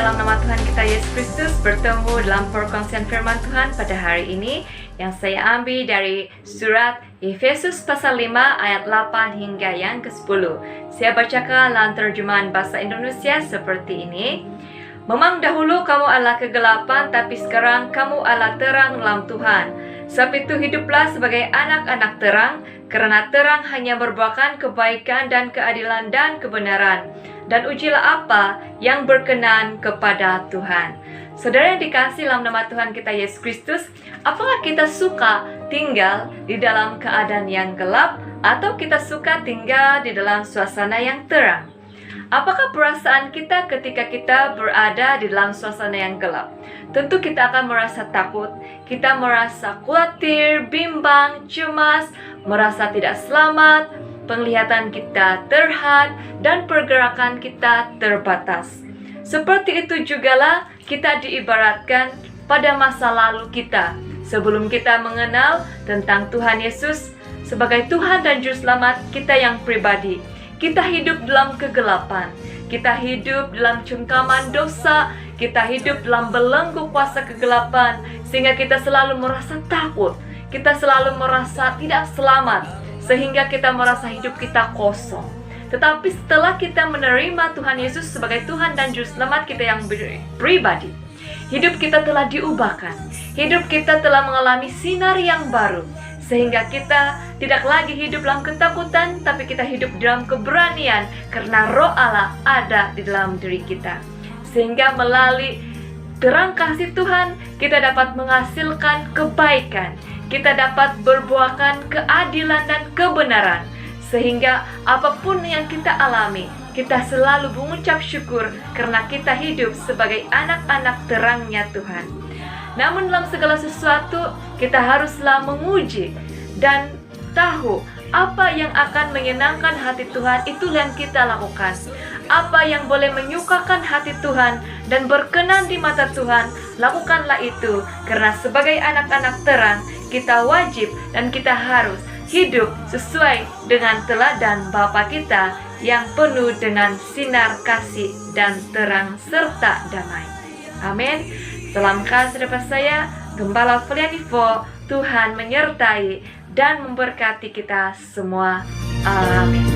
dalam nama Tuhan kita Yesus Kristus bertemu dalam perkongsian firman Tuhan pada hari ini yang saya ambil dari surat Efesus pasal 5 ayat 8 hingga yang ke-10. Saya bacakan dalam terjemahan bahasa Indonesia seperti ini. Memang dahulu kamu adalah kegelapan, tapi sekarang kamu adalah terang dalam Tuhan. Sebab itu hiduplah sebagai anak-anak terang, karena terang hanya berbuahkan kebaikan dan keadilan dan kebenaran. Dan ujilah apa yang berkenan kepada Tuhan. Saudara yang dikasihi dalam nama Tuhan kita Yesus Kristus, apakah kita suka tinggal di dalam keadaan yang gelap atau kita suka tinggal di dalam suasana yang terang? Apakah perasaan kita ketika kita berada di dalam suasana yang gelap? Tentu kita akan merasa takut, kita merasa khawatir, bimbang, cemas, merasa tidak selamat, penglihatan kita terhad, dan pergerakan kita terbatas. Seperti itu jugalah kita diibaratkan pada masa lalu kita, sebelum kita mengenal tentang Tuhan Yesus sebagai Tuhan dan Juru Selamat kita yang pribadi. Kita hidup dalam kegelapan, kita hidup dalam cengkaman dosa, kita hidup dalam belenggu kuasa kegelapan, sehingga kita selalu merasa takut, kita selalu merasa tidak selamat, sehingga kita merasa hidup kita kosong. Tetapi setelah kita menerima Tuhan Yesus sebagai Tuhan dan Juru Selamat kita yang pribadi, hidup kita telah diubahkan, hidup kita telah mengalami sinar yang baru, sehingga kita tidak lagi hidup dalam ketakutan, tapi kita hidup dalam keberanian karena Roh Allah ada di dalam diri kita. Sehingga melalui terang kasih Tuhan, kita dapat menghasilkan kebaikan, kita dapat berbuahkan keadilan dan kebenaran. Sehingga apapun yang kita alami, kita selalu mengucap syukur karena kita hidup sebagai anak-anak terangnya Tuhan. Namun dalam segala sesuatu, kita haruslah menguji dan tahu apa yang akan menyenangkan hati Tuhan, itulah yang kita lakukan. Apa yang boleh menyukakan hati Tuhan dan berkenan di mata Tuhan, lakukanlah itu. Karena sebagai anak-anak terang, kita wajib dan kita harus hidup sesuai dengan teladan Bapa kita yang penuh dengan sinar kasih dan terang serta damai. Amin. Salam kasih dari saya, Gembala Felianivo. Tuhan menyertai dan memberkati kita semua. Amin.